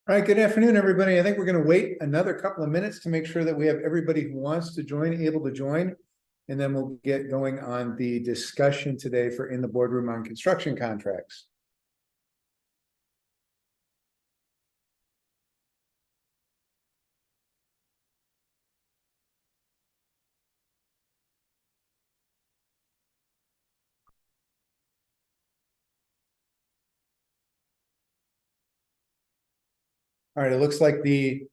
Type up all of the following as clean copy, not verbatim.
All right, good afternoon, everybody. I think we're going to wait another couple of minutes to make sure that we have everybody who wants to join able to join. And then we'll get going on the discussion today for In the Boardroom on construction contracts. All right, it looks like the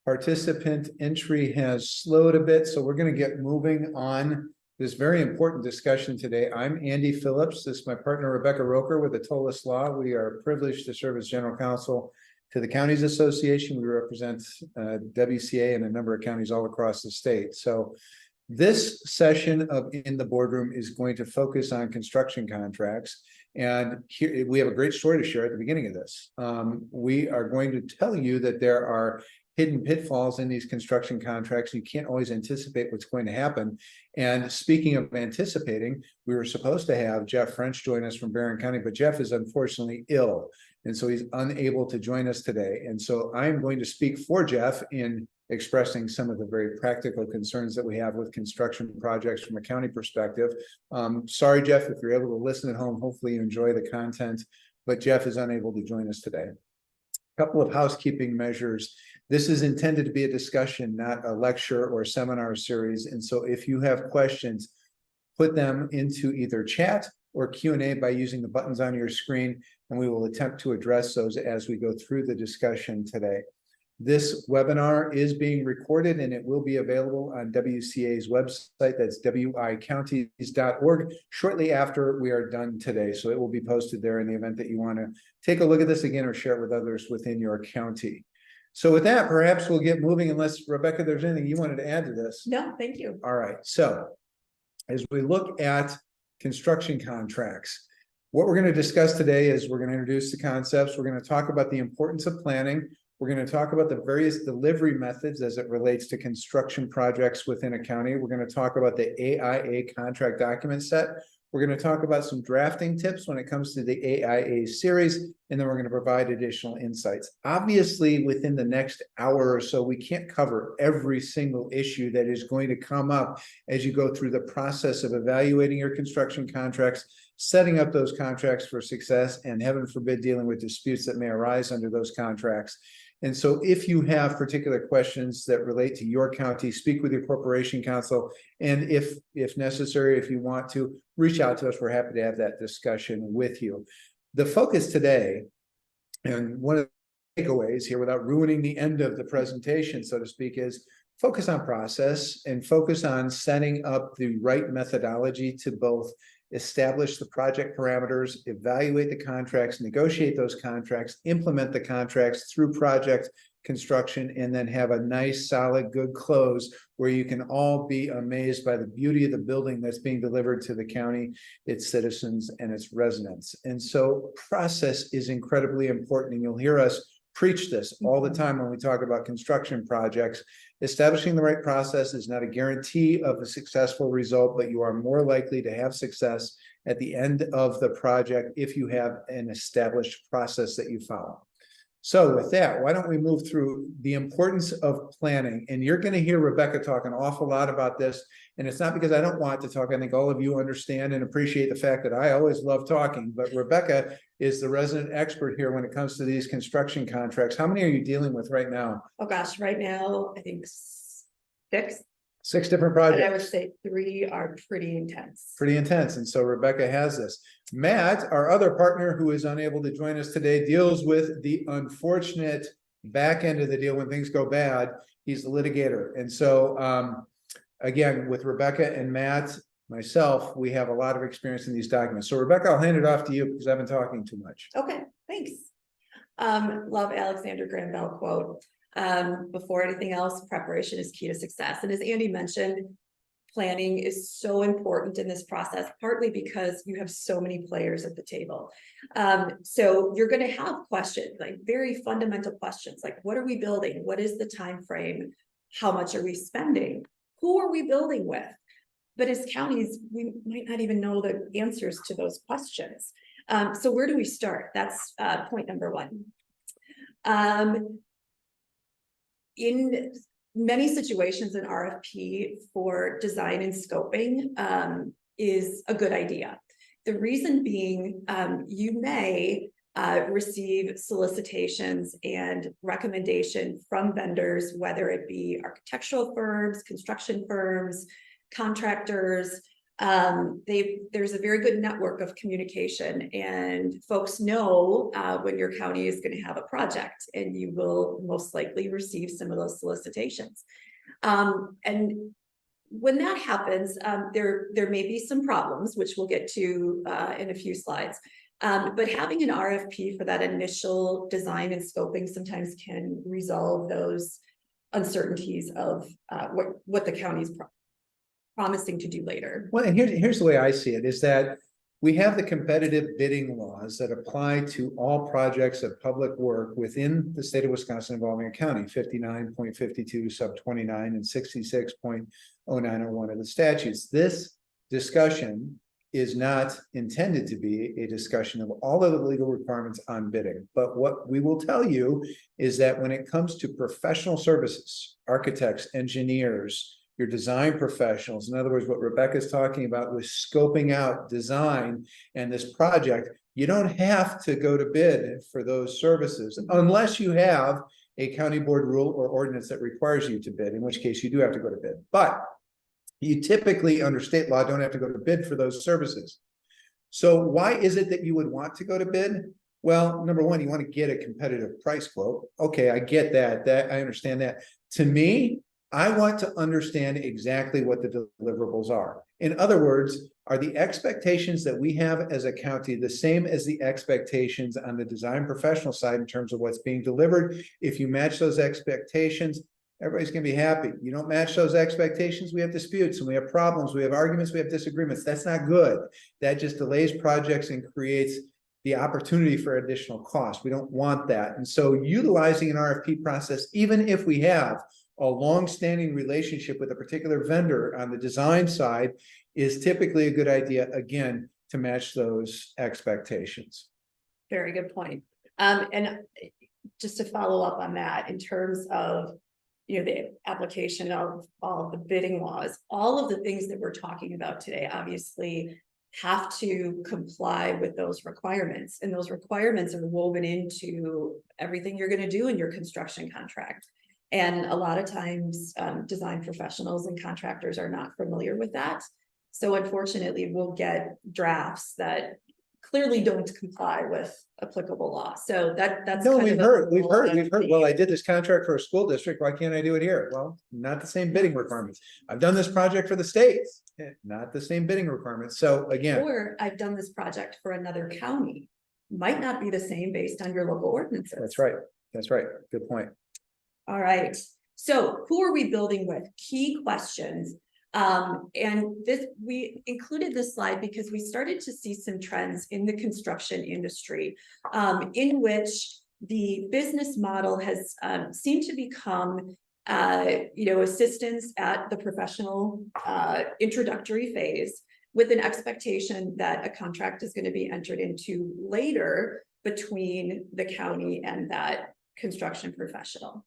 participant entry has slowed a bit, so we're going to get moving on this very important discussion today. I'm Andy Phillips. This is my partner, Rebecca Roker with Attolles Law. We are privileged to serve as general counsel to the Counties Association. We represent WCA and a number of counties all across the state. So this session of In the Boardroom is going to focus on construction contracts. And here we have a great story to share at the beginning of this. We are going to tell you that there are hidden pitfalls in these construction contracts. You can't always anticipate what's going to happen. And speaking of anticipating, we were supposed to have Jeff French join us from Barron County, but Jeff is unfortunately ill. And so he's unable to join us today. And so I'm going to speak for Jeff in expressing some of the very practical concerns that we have with construction projects from a county perspective. Sorry, Jeff, if you're able to listen at home, hopefully you enjoy the content, but Jeff is unable to join us today. A couple of housekeeping measures. This is intended to be a discussion, not a lecture or seminar series. And so if you have questions, put them into either chat or Q&A by using the buttons on your screen, and we will attempt to address those as we go through the discussion today. This webinar is being recorded and it will be available on WCA's website. That's wicounties.org shortly after we are done today. So it will be posted there in the event that you want to take a look at this again or share it with others within your county. So with that, perhaps we'll get moving, unless Rebecca, there's anything you wanted to add to this. No, thank you. All right. So as we look at construction contracts, what we're going to discuss today is we're going to introduce the concepts. We're going to talk about the importance of planning. We're going to talk about the various delivery methods as it relates to construction projects within a county. We're going to talk about the AIA contract document set. We're going to talk about some drafting tips when it comes to the AIA series, and then we're going to provide additional insights. Obviously, within the next hour or so, we can't cover every single issue that is going to come up as you go through the process of evaluating your construction contracts, setting up those contracts for success, and heaven forbid, dealing with disputes that may arise under those contracts. And so if you have particular questions that relate to your county, speak with your corporation counsel. And if necessary, if you want to reach out to us, we're happy to have that discussion with you. The focus today, and one of the takeaways here without ruining the end of the presentation, so to speak, is focus on process and focus on setting up the right methodology to both establish the project parameters, evaluate the contracts, negotiate those contracts, implement the contracts through project construction, and then have a nice, solid, good close where you can all be amazed by the beauty of the building that's being delivered to the county, its citizens, and its residents. And so process is incredibly important, and you'll hear us preach this all the time when we talk about construction projects. Establishing the right process is not a guarantee of a successful result, but you are more likely to have success at the end of the project if you have an established process that you follow. So with that, why don't we move through the importance of planning? And you're going to hear Rebecca talk an awful lot about this. And it's not because I don't want to talk. I think all of you understand and appreciate the fact that I always love talking, but Rebecca is the resident expert here when it comes to these construction contracts. How many are you dealing with right now? Oh gosh, right now, I think six. 6 different projects. And I would say 3 are pretty intense. Pretty intense. And so Rebecca has this. Matt, our other partner who is unable to join us today, deals with the unfortunate back end of the deal when things go bad. He's the litigator. And so again, with Rebecca and Matt, myself, we have a lot of experience in these documents. So Rebecca, I'll hand it off to you because I've been talking too much. Okay, thanks. Love Alexander Graham Bell quote. Before anything else, preparation is key to success. And as Andy mentioned, planning is so important in this process, partly because you have so many players at the table. So you're going to have questions, like very fundamental questions, like what are we building? What is the time frame? How much are we spending? Who are we building with? But as counties, we might not even know the answers to those questions. So where do we start? That's point number 1. In many situations, an RFP for design and scoping is a good idea. The reason being, you may receive solicitations and recommendation from vendors, whether it be architectural firms, construction firms, contractors. There's a very good network of communication, and folks know when your county is going to have a project, and you will most likely receive some of those solicitations. And when that happens, there may be some problems, which we'll get to in a few slides. But having an RFP for that initial design and scoping sometimes can resolve those uncertainties of what the county's promising to do later. Well, and here's the way I see it, is that we have the competitive bidding laws that apply to all projects of public work within the state of Wisconsin involving a county, 59.52 sub 29 and 66.0901 of the statutes. This discussion is not intended to be a discussion of all of the legal requirements on bidding. But what we will tell you is that when it comes to professional services, architects, engineers, your design professionals, in other words, what Rebecca's talking about with scoping out design and this project, you don't have to go to bid for those services unless you have a county board rule or ordinance that requires you to bid, in which case you do have to go to bid. But you typically under state law don't have to go to bid for those services. So why is it that you would want to go to bid? Well, number one, you want to get a competitive price quote. Okay, I get that. I understand that. To me, I want to understand exactly what the deliverables are. In other words, are the expectations that we have as a county the same as the expectations on the design professional side in terms of what's being delivered? If you match those expectations, everybody's going to be happy. You don't match those expectations, we have disputes and we have problems, we have arguments, we have disagreements. That's not good. That just delays projects and creates the opportunity for additional cost. We don't want that. And so utilizing an RFP process, even if we have a long-standing relationship with a particular vendor on the design side, is typically a good idea, again, to match those expectations. Very good point. And just to follow up on that, in terms of the application of all the bidding laws, all of the things that we're talking about today obviously have to comply with those requirements, and those requirements are woven into everything you're going to do in your construction contract. And a lot of times design professionals and contractors are not familiar with that. So unfortunately, we'll get drafts that clearly don't comply with applicable law. So that's no, kind we've heard. Well, I did this contract for a school district. Why can't I do it here? Well, not the same bidding requirements. I've done this project for the state, not the same bidding requirements. So again, or I've done this project for another county, might not be the same based on your local ordinances. That's right. That's right. Good point. All right. So who are we building with? Key questions. And we included this slide because we started to see some trends in the construction industry, in which the business model has seemed to become assistance at the professional introductory phase, with an expectation that a contract is going to be entered into later between the county and that construction professional.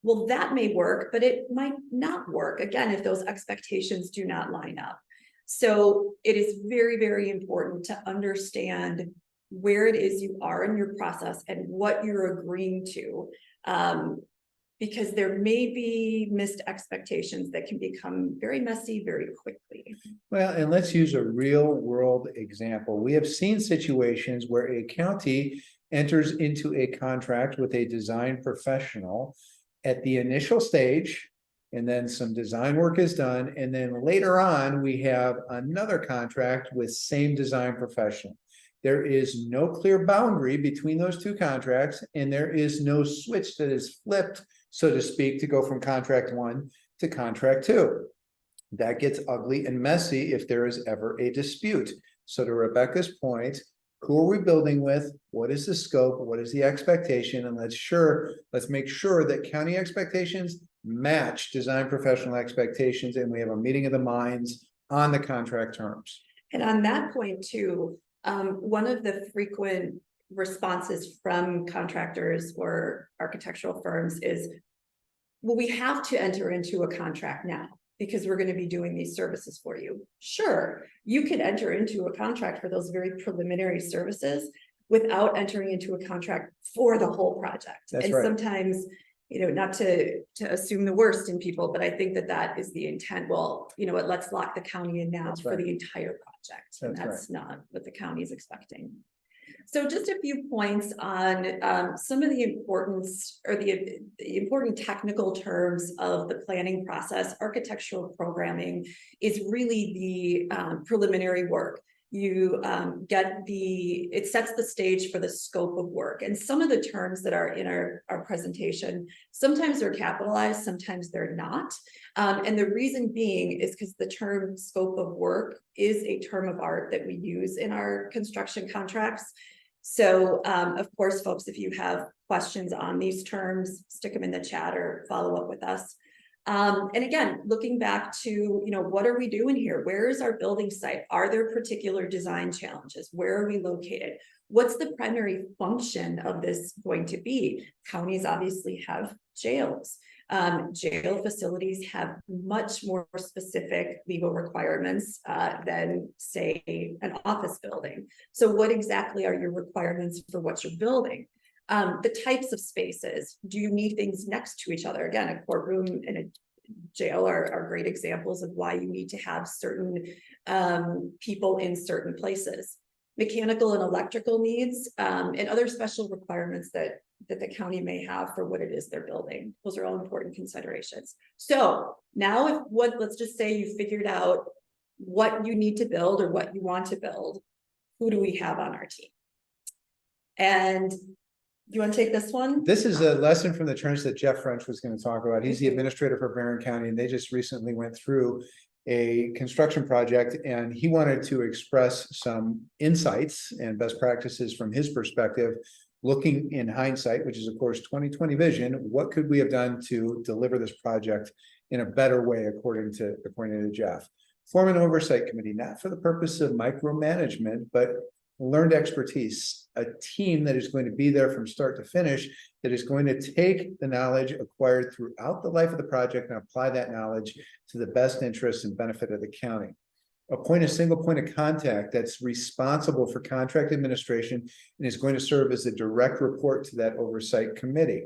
Well, that may work, but it might not work, again, if those expectations do not line up. So it is very, very important to understand where it is you are in your process and what you're agreeing to, because there may be missed expectations that can become very messy very quickly. Well, and let's use a real world example. We have seen situations where a county enters into a contract with a design professional at the initial stage, and then some design work is done, and then later on we have another contract with same design professional. There is no clear boundary between those two contracts, and there is no switch that is flipped, so to speak, to go from contract one to contract two. That gets ugly and messy if there is ever a dispute. So to Rebecca's point, who are we building with? What is the scope? What is the expectation? And let's make sure that county expectations match design professional expectations, and we have a meeting of the minds on the contract terms. And on that point too, one of the frequent responses from contractors or architectural firms is, well, we have to enter into a contract now because we're going to be doing these services for you. Sure, you can enter into a contract for those very preliminary services without entering into a contract for the whole project. That's and right. Sometimes, not to assume the worst in people, but I think that is the intent. Well, let's lock the county in now That's for right. the entire project. And That's that's not what the county is expecting. So just a few points on some of the importance or the important technical terms of the planning process. Architectural programming is really the preliminary work. You it sets the stage for the scope of work. And some of the terms that are in our presentation, sometimes they're capitalized, sometimes they're not. And the reason being is because the term scope of work is a term of art that we use in our construction contracts. So, of course, folks, if you have questions on these terms, stick them in the chat or follow up with us. And again, looking back to, what are we doing here? Where is our building site? Are there particular design challenges? Where are we located? What's the primary function of this going to be? Counties obviously have jails. Jail facilities have much more specific legal requirements than, say, an office building. So what exactly are your requirements for what you're building? The types of spaces. Do you need things next to each other? Again, a courtroom and a jail are great examples of why you need to have certain people in certain places. Mechanical and electrical needs and other special requirements that the county may have for what it is they're building. Those are all important considerations. So now let's just say you figured out what you need to build or what you want to build. Who do we have on our team? And you want to take this one? This is a lesson from the trench that Jeff French was going to talk about. He's the administrator for Barron County, and they just recently went through a construction project, and he wanted to express some insights and best practices from his perspective, looking in hindsight, which is of course 2020 vision. What could we have done to deliver this project in a better way, according to Jeff? Form an oversight committee, not for the purpose of micromanagement, but learned expertise, a team that is going to be there from start to finish, that is going to take the knowledge acquired throughout the life of the project and apply that knowledge to the best interest and benefit of the county. Appoint a single point of contact that's responsible for contract administration and is going to serve as a direct report to that oversight committee.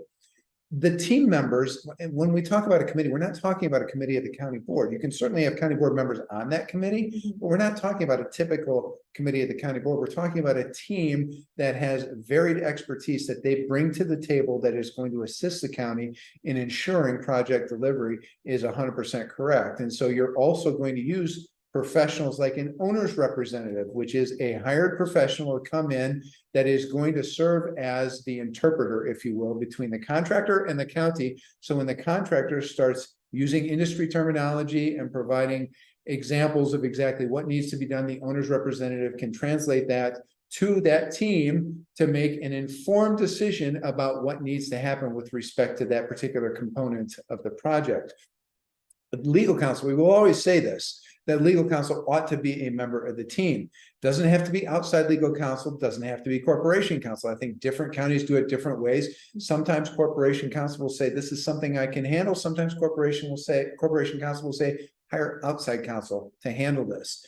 The team members, when we talk about a committee, we're not talking about a committee of the county board. You can certainly have county board members on that committee, but we're not talking about a typical committee of the county board. We're talking about a team that has varied expertise that they bring to the table that is going to assist the county in ensuring project delivery is 100% correct. And so you're also going to use professionals like an owner's representative, which is a hired professional to come in that is going to serve as the interpreter, if you will, between the contractor and the county. So when the contractor starts using industry terminology and providing examples of exactly what needs to be done, the owner's representative can translate that to that team to make an informed decision about what needs to happen with respect to that particular component of the project. But legal counsel, we will always say this, that legal counsel ought to be a member of the team. Doesn't have to be outside legal counsel, doesn't have to be corporation counsel. I think different counties do it different ways. Sometimes corporation counsel will say, this is something I can handle. Sometimes corporation counsel will say, hire outside counsel to handle this.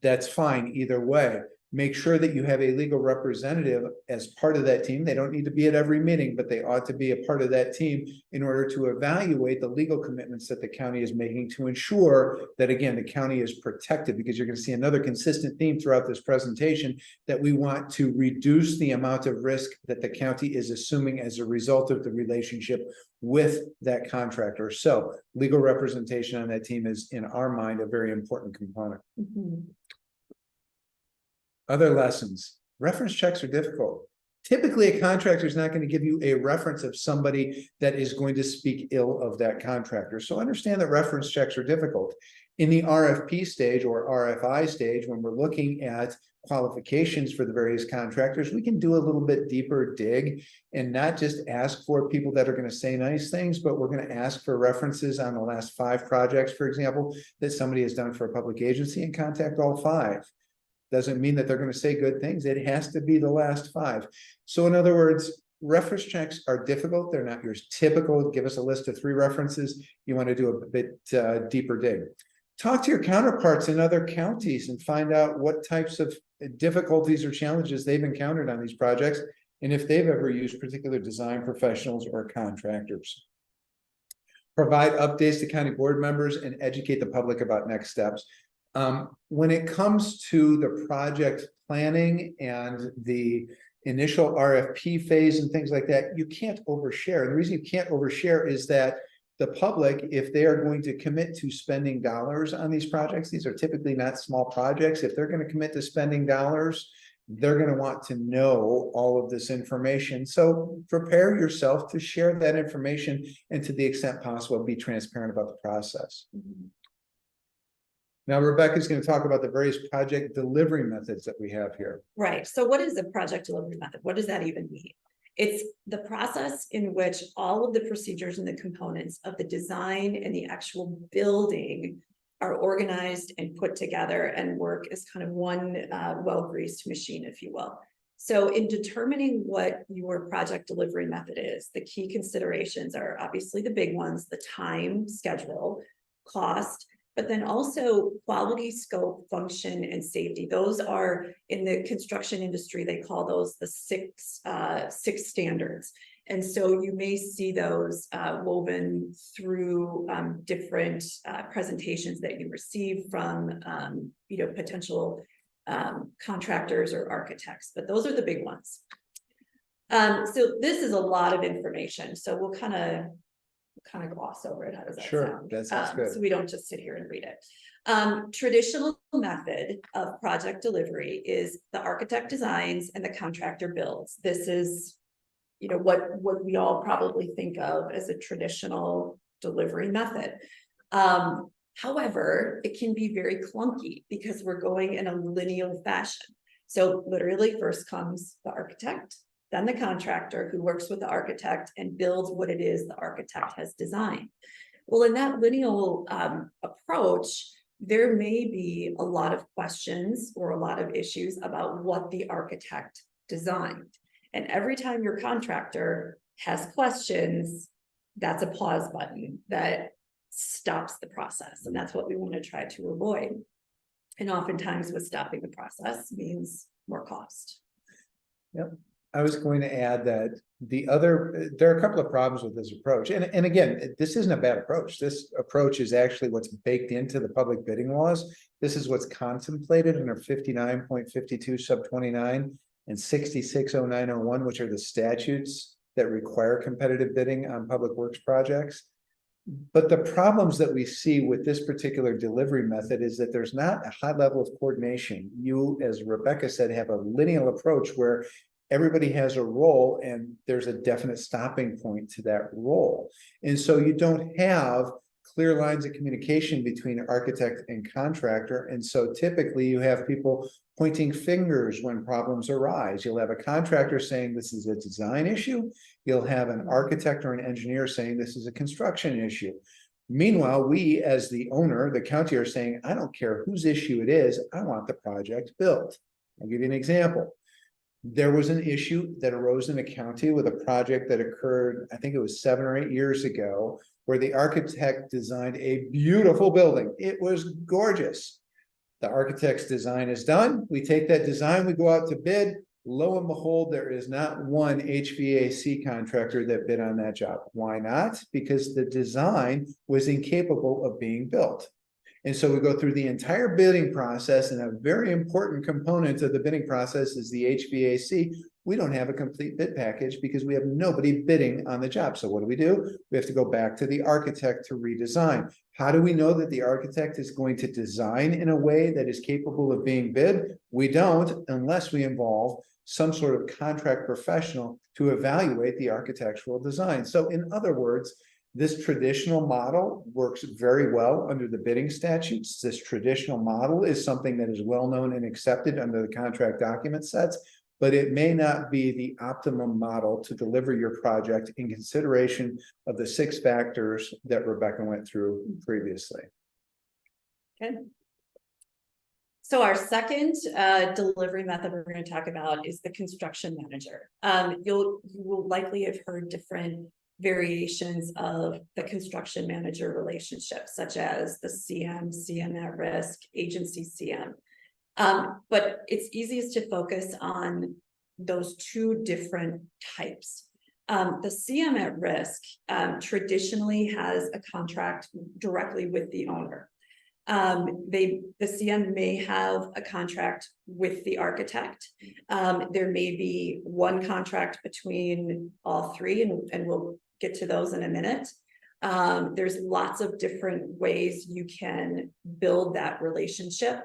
That's fine either way. Make sure that you have a legal representative as part of that team. They don't need to be at every meeting, but they ought to be a part of that team in order to evaluate the legal commitments that the county is making to ensure that, again, the county is protected, because you're going to see another consistent theme throughout this presentation, that we want to reduce the amount of risk that the county is assuming as a result of the relationship with that contractor. So legal representation on that team is, in our mind, a very important component. Other lessons. Reference checks are difficult. Typically, a contractor is not going to give you a reference of somebody that is going to speak ill of that contractor. So understand that reference checks are difficult. In the RFP stage or RFI stage, when we're looking at qualifications for the various contractors, we can do a little bit deeper dig and not just ask for people that are going to say nice things, but we're going to ask for references on the last 5 projects, for example, that somebody has done for a public agency, and contact all 5. Doesn't mean that they're going to say good things. It has to be the last five. So in other words, reference checks are difficult. They're not your typical, give us a list of 3 references. You want to do a bit deeper dig. Talk to your counterparts in other counties and find out what types of difficulties or challenges they've encountered on these projects, and if they've ever used particular design professionals or contractors. Provide updates to county board members and educate the public about next steps. When it comes to the project planning and the initial RFP phase and things like that, you can't overshare. And the reason you can't overshare is that the public, if they are going to commit to spending dollars on these projects, these are typically not small projects. If they're going to commit to spending dollars, they're going to want to know all of this information. So prepare yourself to share that information, and to the extent possible, be transparent about the process. Now, Rebecca's going to talk about the various project delivery methods that we have here. Right. So what is a project delivery method? What does that even mean? It's the process in which all of the procedures and the components of the design and the actual building are organized and put together and work as kind of one well-greased machine, if you will. So in determining what your project delivery method is, the key considerations are obviously the big ones: the time, schedule, cost, but then also quality, scope, function, and safety. Those are, in the construction industry, they call those the six standards. And so you may see those woven through different presentations that you receive from potential contractors or architects, but those are the big ones. So this is a lot of information, so we'll kind of gloss over it. How does that sound? That sounds good. So we don't just sit here and read it. Traditional method of project delivery is the architect designs and the contractor builds. This is, what we all probably think of as a traditional delivery method. However, it can be very clunky because we're going in a linear fashion. So literally first comes the architect, then the contractor who works with the architect and builds what it is the architect has designed. Well, in that lineal approach, there may be a lot of questions or a lot of issues about what the architect designed. And every time your contractor has questions, that's a pause button that stops the process. And that's what we want to try to avoid. And oftentimes with stopping the process means more cost. Yep. I was going to add that there are a couple of problems with this approach. And again, this isn't a bad approach. This approach is actually what's baked into the public bidding laws. This is what's contemplated under 59.52 sub 29 and 660901, which are the statutes that require competitive bidding on public works projects. But the problems that we see with this particular delivery method is that there's not a high level of coordination. You, as Rebecca said, have a lineal approach where everybody has a role and there's a definite stopping point to that role. And so you don't have clear lines of communication between architect and contractor. And so typically you have people pointing fingers when problems arise. You'll have a contractor saying this is a design issue. You'll have an architect or an engineer saying this is a construction issue. Meanwhile, we as the owner, the county, are saying, I don't care whose issue it is, I want the project built. I'll give you an example. There was an issue that arose in a county with a project that occurred, I think it was 7 or 8 years ago, where the architect designed a beautiful building. It was gorgeous. The architect's design is done. We take that design, we go out to bid. Lo and behold, there is not one HVAC contractor that bid on that job. Why not? Because the design was incapable of being built. And so we go through the entire bidding process, and a very important component of the bidding process is the HVAC. We don't have a complete bid package because we have nobody bidding on the job. So what do? We have to go back to the architect to redesign. How do we know that the architect is going to design in a way that is capable of being bid? We don't, unless we involve some sort of contract professional to evaluate the architectural design. So in other words, this traditional model works very well under the bidding statutes. This traditional model is something that is well known and accepted under the contract document sets, but it may not be the optimum model to deliver your project in consideration of the 6 factors that Rebecca went through previously. Okay. So our second delivery method we're going to talk about is the construction manager. You will likely have heard different variations of the construction manager relationship, such as the CM at risk, agency CM. But it's easiest to focus on those two different types. The CM at risk traditionally has a contract directly with the owner. The CM may have a contract with the architect. There may be one contract between all three, and we'll get to those in a minute. There's lots of different ways you can build that relationship.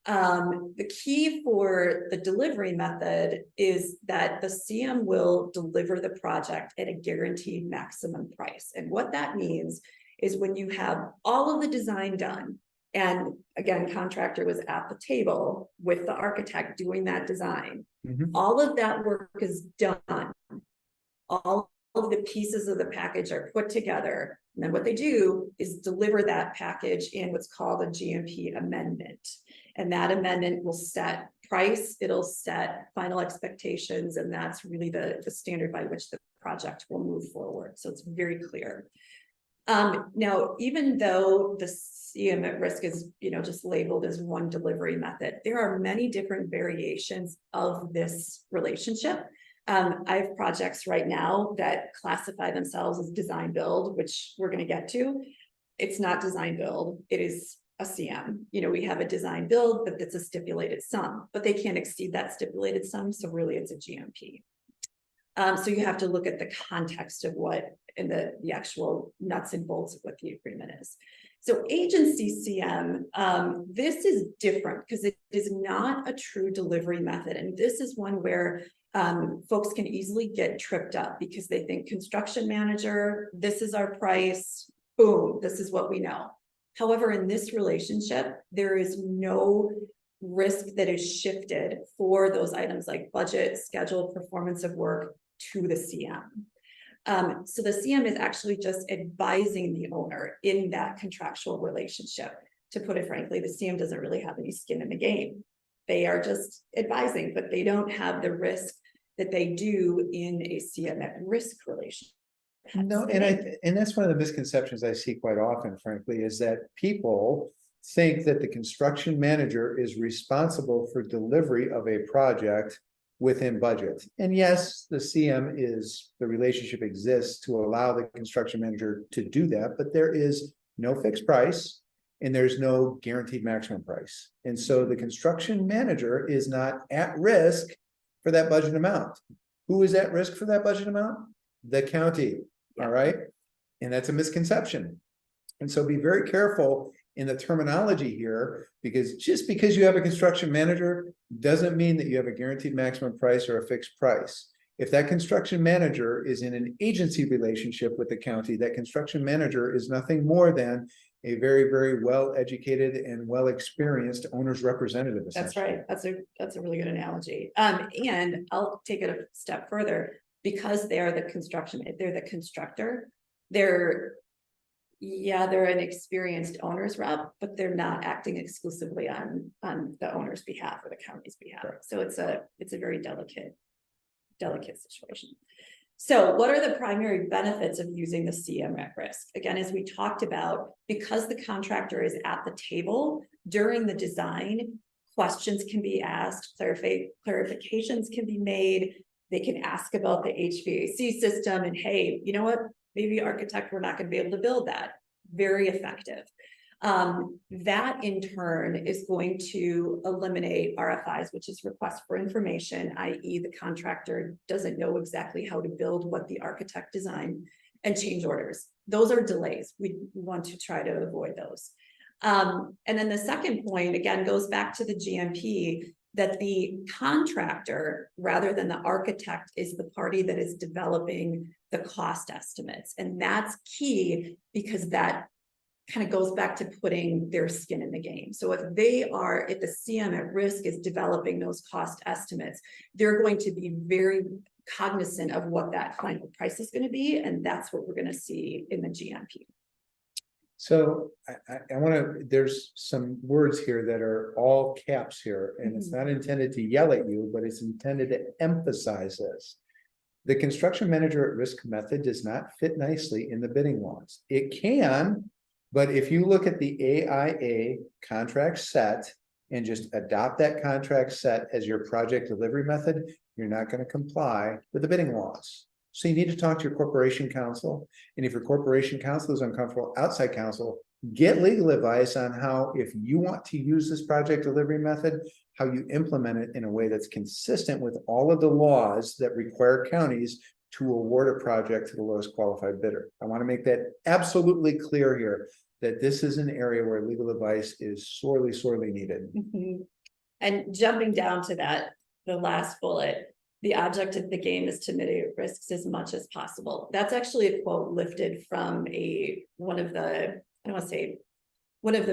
The key for the delivery method is that the CM will deliver the project at a guaranteed maximum price. And what that means is when you have all of the design done, and again, contractor was at the table with the architect doing that design. All of that work is done. All of the pieces of the package are put together. And then what they do is deliver that package in what's called a GMP amendment. And that amendment will set price, it'll set final expectations, and that's really the standard by which the project will move forward. So it's very clear. Now, even though the CM at risk is, just labeled as one delivery method, there are many different variations of this relationship. I have projects right now that classify themselves as design build, which we're going to get to. It's not design build, it is a CM. We have a design build, but it's a stipulated sum, but they can't exceed that stipulated sum. So really it's a GMP. So you have to look at the context of what and the actual nuts and bolts of what the agreement is. So agency CM, this is different because it is not a true delivery method. And this is one where folks can easily get tripped up because they think construction manager, this is our price, boom, this is what we know. However, in this relationship, there is no risk that is shifted for those items like budget, schedule, performance of work to the CM. So the CM is actually just advising the owner in that contractual relationship. To put it frankly, the CM doesn't really have any skin in the game. They are just advising, but they don't have the risk that they do in a CM at risk relationship. No, and that's one of the misconceptions I see quite often, frankly, is that people think that the construction manager is responsible for delivery of a project within budget. And yes, the CM the relationship exists to allow the construction manager to do that, but there is no fixed price and there's no guaranteed maximum price. And so the construction manager is not at risk for that budget amount. Who is at risk for that budget amount? The county. All right. And that's a misconception. And so be very careful in the terminology here, because just because you have a construction manager doesn't mean that you have a guaranteed maximum price or a fixed price. If that construction manager is in an agency relationship with the county, that construction manager is nothing more than a very, very well-educated and well-experienced owner's representative. That's right. That's a really good analogy. And I'll take it a step further. Because they're the constructor, they're an experienced owner's rep, but they're not acting exclusively on the owner's behalf or the county's behalf. Right. So it's a very delicate situation. So what are the primary benefits of using the CM at risk? Again, as we talked about, because the contractor is at the table during the design, questions can be asked, clarifications can be made. They can ask about the HVAC system and, hey, you know what, maybe architect, we're not going to be able to build that. Very effective. That in turn is going to eliminate RFIs, which is request for information, i.e. the contractor doesn't know exactly how to build what the architect designed, and change orders. Those are delays. We want to try to avoid those. And then the second point, again, goes back to the GMP, that the contractor, rather than the architect, is the party that is developing the cost estimates. And that's key because that kind of goes back to putting their skin in the game. So if the CM at risk is developing those cost estimates, they're going to be very cognizant of what that final price is going to be. And that's what we're going to see in the GMP. So I want to, there's some words here that are all caps here, and it's not intended to yell at you, but it's intended to emphasize this. The construction manager at risk method does not fit nicely in the bidding laws. It can, but if you look at the AIA contract set and just adopt that contract set as your project delivery method, you're not going to comply with the bidding laws. So you need to talk to your corporation counsel. And if your corporation counsel is uncomfortable, outside counsel, get legal advice on how, if you want to use this project delivery method, how you implement it in a way that's consistent with all of the laws that require counties to award a project to the lowest qualified bidder. I want to make that absolutely clear here, that this is an area where legal advice is sorely, sorely needed. And jumping down to that, the last bullet, the object of the game is to mitigate risks as much as possible. That's actually a quote lifted from one of the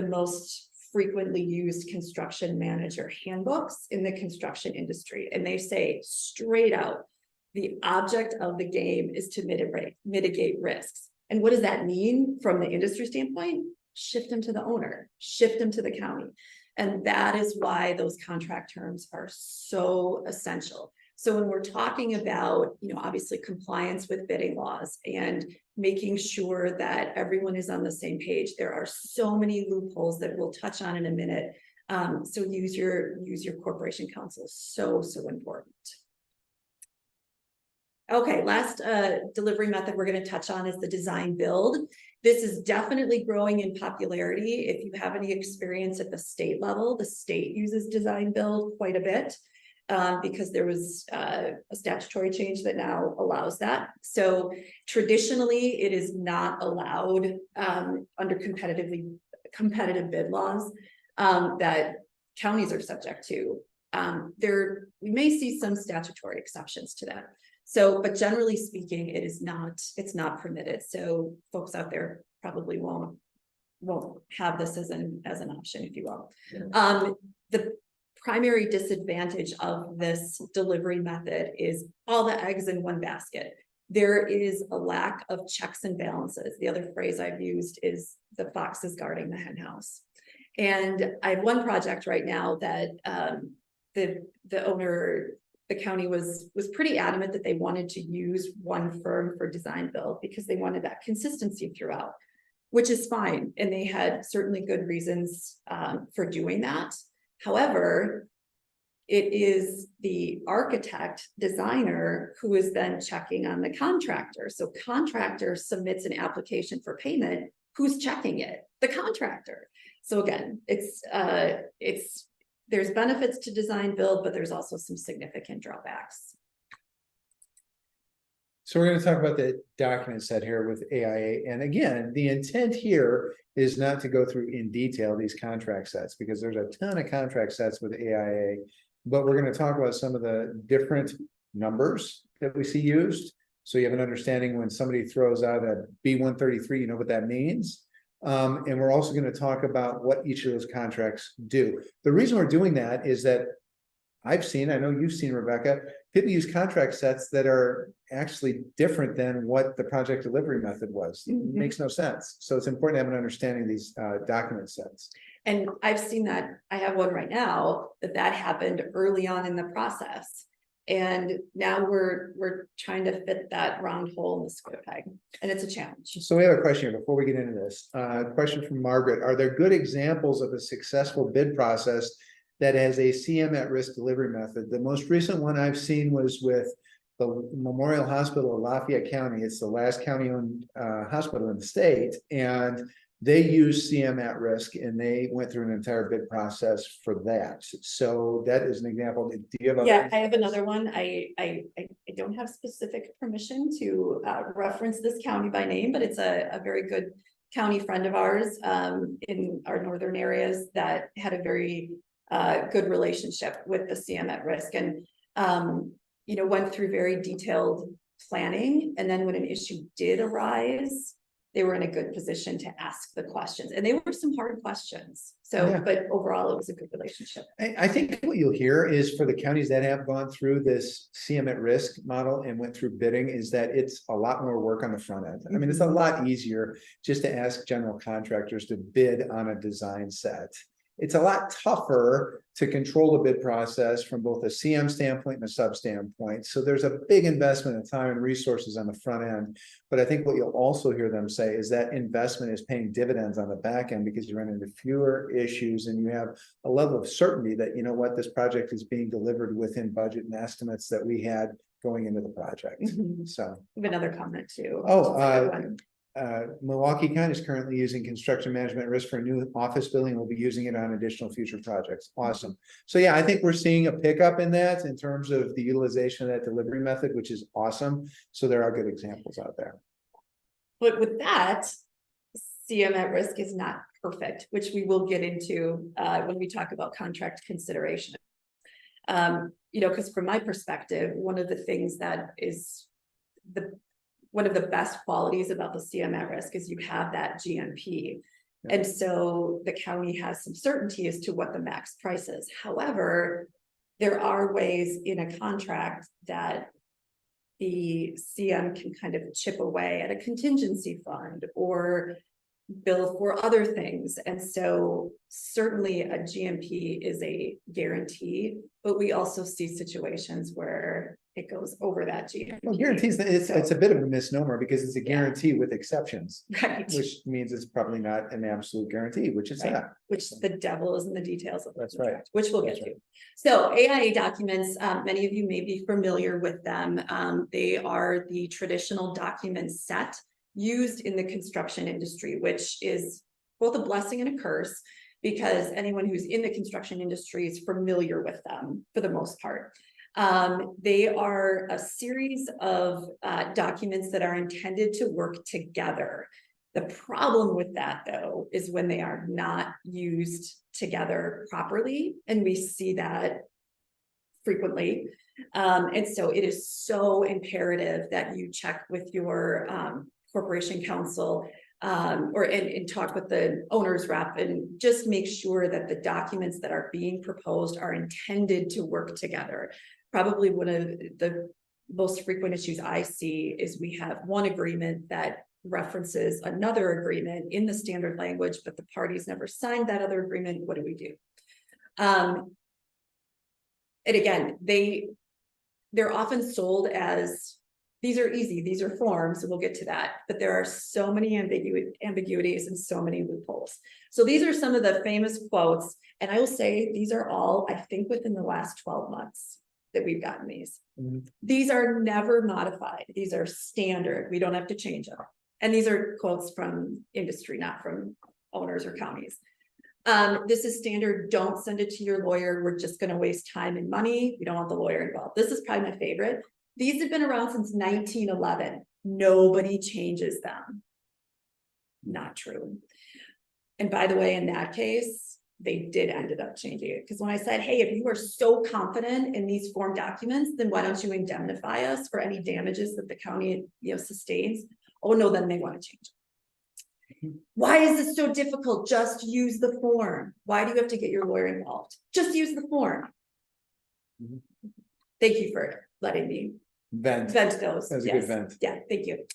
most frequently used construction manager handbooks in the construction industry. And they say straight out, the object of the game is to mitigate risks. And what does that mean from the industry standpoint? Shift them to the owner, shift them to the county. And that is why those contract terms are so essential. So when we're talking about, obviously compliance with bidding laws and making sure that everyone is on the same page, there are so many loopholes that we'll touch on in a minute. So use your corporation counsel, so important. Okay, last delivery method we're going to touch on is the design build. This is definitely growing in popularity. If you have any experience at the state level, the state uses design build quite a bit. Because there was a statutory change that now allows that. So traditionally, it is not allowed under competitive bid laws that counties are subject to. We may see some statutory exceptions to that. So, but generally speaking, it's not permitted. So folks out there probably won't have this as an option, if you will. The primary disadvantage of this delivery method is all the eggs in one basket. There is a lack of checks and balances. The other phrase I've used is the fox is guarding the hen house. And I have one project right now that the owner, the county was pretty adamant that they wanted to use one firm for design build because they wanted that consistency throughout, which is fine. And they had certainly good reasons for doing that. However, it is the architect designer who is then checking on the contractor. So contractor submits an application for payment. Who's checking it? The contractor. So again, there's benefits to design build, but there's also some significant drawbacks. So we're going to talk about the document set here with AIA. And again, the intent here is not to go through in detail these contract sets because there's a ton of contract sets with AIA, but we're going to talk about some of the different numbers that we see used. So you have an understanding when somebody throws out a B133, you know what that means. And we're also going to talk about what each of those contracts do. The reason we're doing that is that I know you've seen, Rebecca, people use contract sets that are actually different than what the project delivery method was. It makes no sense. So it's important to have an understanding of these document sets. And I've seen that. I have one right now that happened early on in the process. And now we're trying to fit that round hole in the square peg, and it's a challenge. So we have a question here before we get into this. Question from Margaret. Are there good examples of a successful bid process that has a CM at risk delivery method? The most recent one I've seen was with the Memorial Hospital of Lafayette County. It's the last county-owned hospital in the state, and they use CM at risk, and they went through an entire bid process for that. So that is an example. Do you have? Yeah, I have another one. I don't have specific permission to reference this county by name, but it's a very good county friend of ours in our northern areas that had a very good relationship with the CM at risk, and went through very detailed planning. And then when an issue did arise, they were in a good position to ask the questions, and they were some hard questions. So, Yeah. but overall, it was a good relationship. I think what you'll hear is for the counties that have gone through this CM at risk model and went through bidding is that it's a lot more work on the front end. I mean, it's a lot easier just to ask general contractors to bid on a design set. It's a lot tougher to control the bid process from both a CM standpoint and a sub standpoint. So there's a big investment of time and resources on the front end. But I think what you'll also hear them say is that investment is paying dividends on the back end because you run into fewer issues and you have a level of certainty that, you know what, this project is being delivered within budget and estimates that we had going into the project. So I have another comment too. Milwaukee County is currently using construction management risk for a new office building. We'll be using it on additional future projects. Awesome. So yeah, I think we're seeing a pickup in that in terms of the utilization of that delivery method, which is awesome. So there are good examples out there. But with that, CM at risk is not perfect, which we will get into when we talk about contract consideration. You know, because from my perspective, one of the things that is one of the best qualities about the CM at risk is you have that GMP. Yeah. And so the county has some certainty as to what the max price is. However, there are ways in a contract that the CM can kind of chip away at a contingency fund or bill for other things. And so certainly a GMP is a guarantee, but we also see situations where it goes over that GMP. Well, guarantees, it's a bit of a misnomer because it's a guarantee with exceptions, right? Which means it's probably not an absolute guarantee, which it's not. Which the devil is in the details of the That's contract, right. Which we'll get to. So AIA documents, many of you may be familiar with them. They are the traditional document set used in the construction industry, which is both a blessing and a curse because anyone who's in the construction industry is familiar with them for the most part. They are a series of documents that are intended to work together. The problem with that, though, is when they are not used together properly, and we see that frequently. And so it is so imperative that you check with your corporation counsel and talk with the owner's rep and just make sure that the documents that are being proposed are intended to work together. Probably one of the most frequent issues I see is we have one agreement that references another agreement in the standard language, but the parties never signed that other agreement. What do we do? And again, they're often sold as these are easy, these are forms, and we'll get to that. But there are so many ambiguities and so many loopholes. So these are some of the famous quotes, and I will say these are all, I think, within the last 12 months that we've gotten these. Mm-hmm. These are never modified. These are standard. We don't have to change them. And these are quotes from industry, not from owners or counties. This is standard. Don't send it to your lawyer. We're just going to waste time and money. We don't want the lawyer involved. This is probably my favorite. These have been around since 1911. Nobody changes them. Not true. And by the way, in that case, they did ended up changing it. Because when I said, hey, if you are so confident in these form documents, then why don't you indemnify us for any damages that the county, sustains? Oh no, then they want to change it. Why is this so difficult? Just use the form. Why do you have to get your lawyer involved? Just use the form. Mm-hmm. Thank you for letting me vent those. That was a good vent. Yeah, thank you.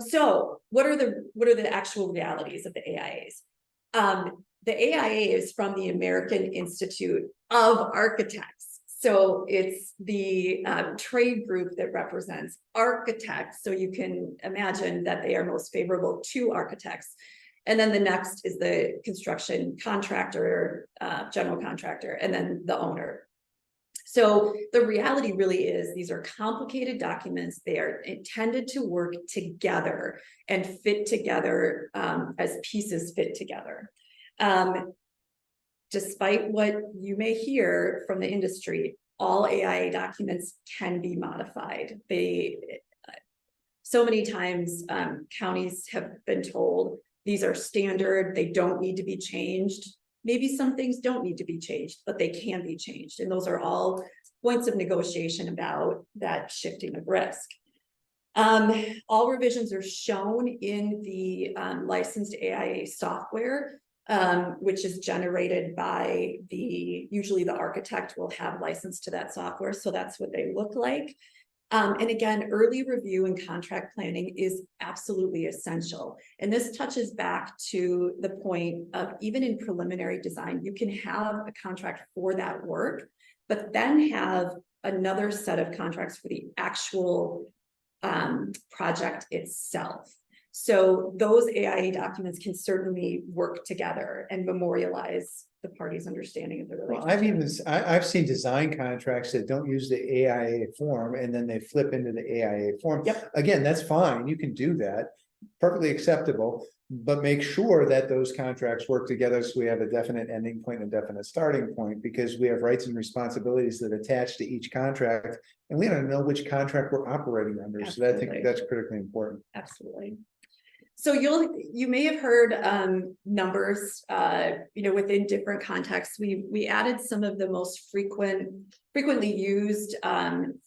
So what are the actual realities of the AIAs? The AIA is from the American Institute of Architects. So it's the trade group that represents architects. So you can imagine that they are most favorable to architects. And then the next is the construction contractor, general contractor, and then the owner. So the reality really is these are complicated documents. They are intended to work together and fit together as pieces fit together. Despite what you may hear from the industry, all AIA documents can be modified. So many times counties have been told these are standard, they don't need to be changed. Maybe some things don't need to be changed, but they can be changed. And those are all points of negotiation about that shifting of risk. All revisions are shown in the licensed AIA software, which is generated by usually the architect will have license to that software. So that's what they look like. And again, early review and contract planning is absolutely essential. And this touches back to the point of even in preliminary design, you can have a contract for that work, but then have another set of contracts for the actual project itself. So those AIA documents can certainly work together and memorialize the party's understanding of the relationship. I've seen design contracts that don't use the AIA form and then they flip into the AIA form. Yep. Again, that's fine. You can do that. Perfectly acceptable, but make sure that those contracts work together so we have a definite ending point and a definite starting point, because we have rights and responsibilities that attach to each contract and we don't know which contract we're operating under. Absolutely. So I think that's critically important. Absolutely. So you may have heard numbers, within different contexts. We added some of the most frequently used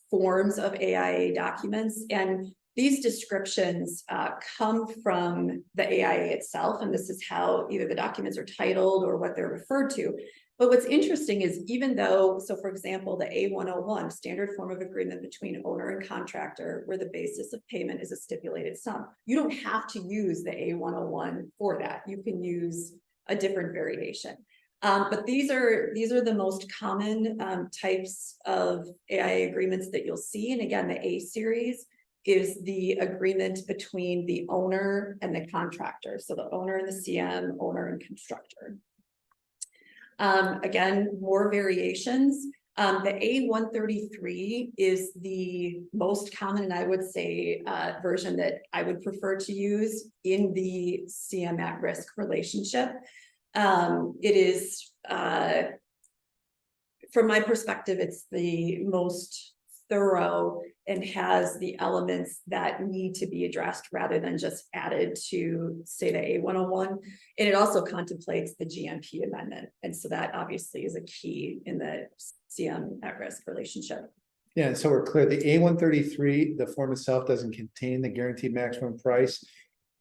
forms of AIA documents, and these descriptions come from the AIA itself, and this is how either the documents are titled or what they're referred to. But what's interesting is even though, so for example, the A101, standard form of agreement between owner and contractor, where the basis of payment is a stipulated sum, you don't have to use the A101 for that. You can use a different variation. But these are the most common types of AIA agreements that you'll see. And again, the A series is the agreement between the owner and the contractor. So the owner and the CM, owner and constructor. Again, more variations. The A133 is the most common, and I would say version that I would prefer to use in the CM at risk relationship. It is, from my perspective, it's the most thorough and has the elements that need to be addressed rather than just added to, say, the A101. And it also contemplates the GMP amendment. And so that obviously is a key in the CM at risk relationship. Yeah, and so we're clear, the A133, the form itself doesn't contain the guaranteed maximum price.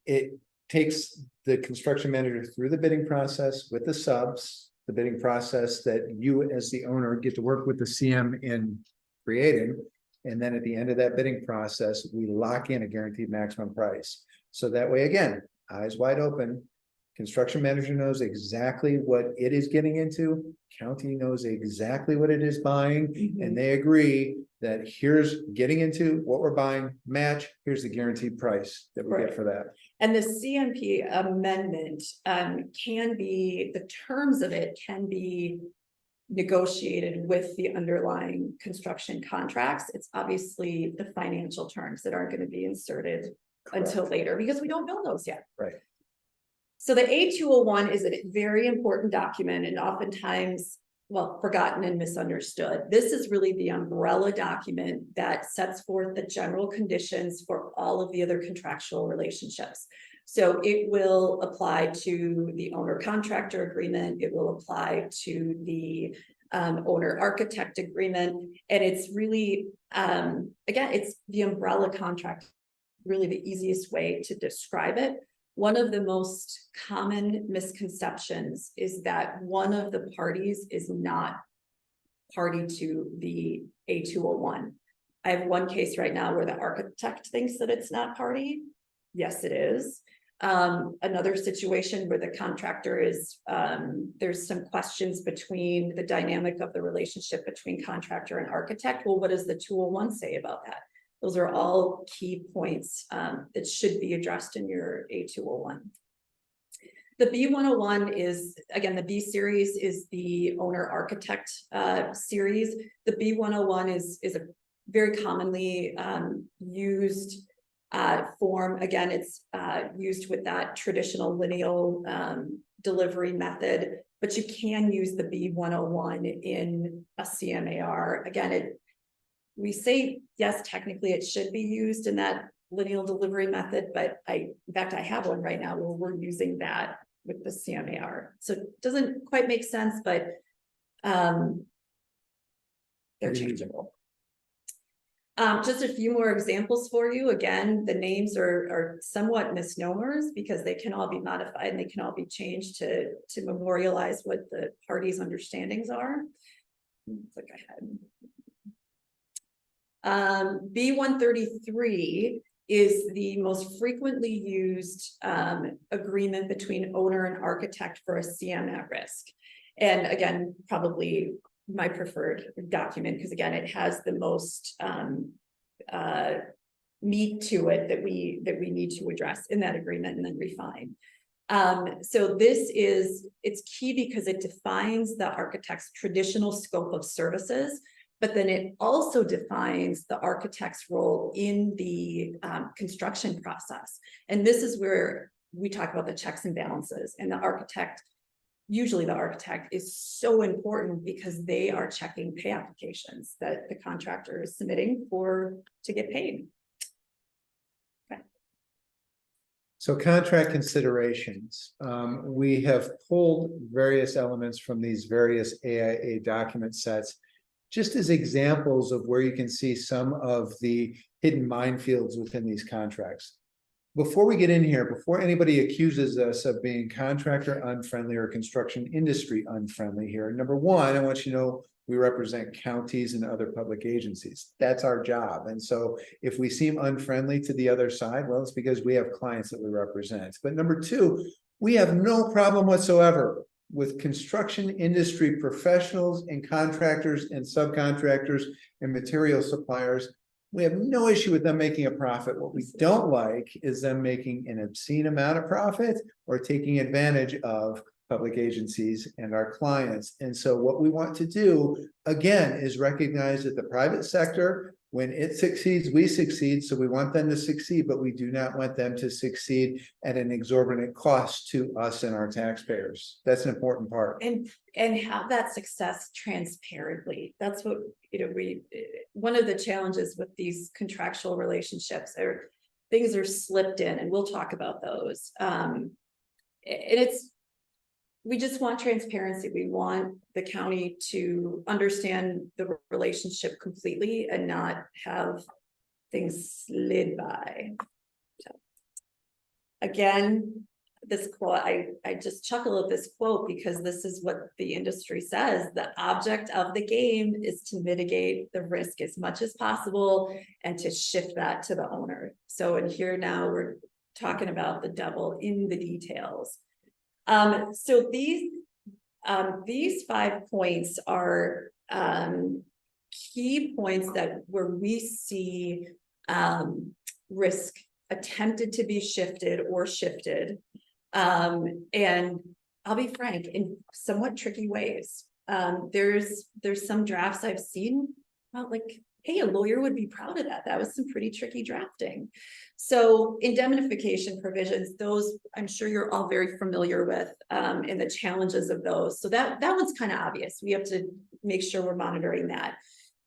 It takes the construction manager through the bidding process with the subs, the bidding process that you as the owner get to work with the CM in creating. And then at the end of that bidding process, we lock in a guaranteed maximum price. So that way, again, eyes wide open, construction manager knows exactly what it is getting into. County knows exactly what it is buying, and they agree that here's getting into what we're buying, match, here's the guaranteed price that we get for that. And the CMP amendment can be, the terms of it can be negotiated with the underlying construction contracts. It's obviously the financial terms that aren't going to be inserted until later because we don't know those yet. Right. So the A201 is a very important document and oftentimes, well, forgotten and misunderstood. This is really the umbrella document that sets forth the general conditions for all of the other contractual relationships. So it will apply to the owner contractor agreement. It will apply to the owner architect agreement. And it's really, again, it's the umbrella contract, really the easiest way to describe it. One of the most common misconceptions is that one of the parties is not party to the A201. I have one case right now where the architect thinks that it's not party. Yes, it is. Another situation where the contractor is, there's some questions between the dynamic of the relationship between contractor and architect. Well, what does the 201 say about that? Those are all key points that should be addressed in your A201. The B101 is, again, the B series is the owner architect series. The B101 is a very commonly used form. Again, it's used with that traditional lineal delivery method, but you can use the B101 in a CMAR. Again, we say, yes, technically it should be used in that lineal delivery method, but in fact, I have one right now where we're using that with the CMAR. So it doesn't quite make sense, but they're changeable. Just a few more examples for you. Again, the names are somewhat misnomers because they can all be modified and they can all be changed to memorialize what the parties' understandings are. Click ahead. B-133 is the most frequently used agreement between owner and architect for a CM at risk. And again, probably my preferred document, because again, it has the most meat to it that we need to address in that agreement and then refine. So it's key because it defines the architect's traditional scope of services, but then it also defines the architect's role in the construction process. And this is where we talk about the checks and balances, and the architect, usually the architect, is so important because they are checking pay applications that the contractor is submitting to get paid. Okay. So contract considerations. We have pulled various elements from these various AIA document sets, just as examples of where you can see some of the hidden minefields within these contracts. Before we get in here, before anybody accuses us of being contractor unfriendly or construction industry unfriendly here, number one, I want you to know we represent counties and other public agencies. That's our job. And so if we seem unfriendly to the other side, well, it's because we have clients that we represent. But number two, we have no problem whatsoever with construction industry professionals and contractors and subcontractors and material suppliers. We have no issue with them making a profit. What we don't like is them making an obscene amount of profit or taking advantage of public agencies and our clients. And so what we want to do, again, is recognize that the private sector, when it succeeds, we succeed. So we want them to succeed, but we do not want them to succeed at an exorbitant cost to us and our taxpayers. That's an important part. And have that success transparently. That's what, one of the challenges with these contractual relationships are things are slipped in, and we'll talk about those. And we just want transparency. We want the county to understand the relationship completely and not have things slid by. So, again, this quote, I just chuckle at this quote because this is what the industry says. The object of the game is to mitigate the risk as much as possible and to shift that to the owner. So in here now we're talking about the devil in the details. So these 5 points are key points that where we see risk attempted to be shifted or shifted. And I'll be frank, in somewhat tricky ways. There's some drafts I've seen about like, hey, a lawyer would be proud of that. That was some pretty tricky drafting. So indemnification provisions, those I'm sure you're all very familiar with, and the challenges of those. So that one's kind of obvious. We have to make sure we're monitoring that.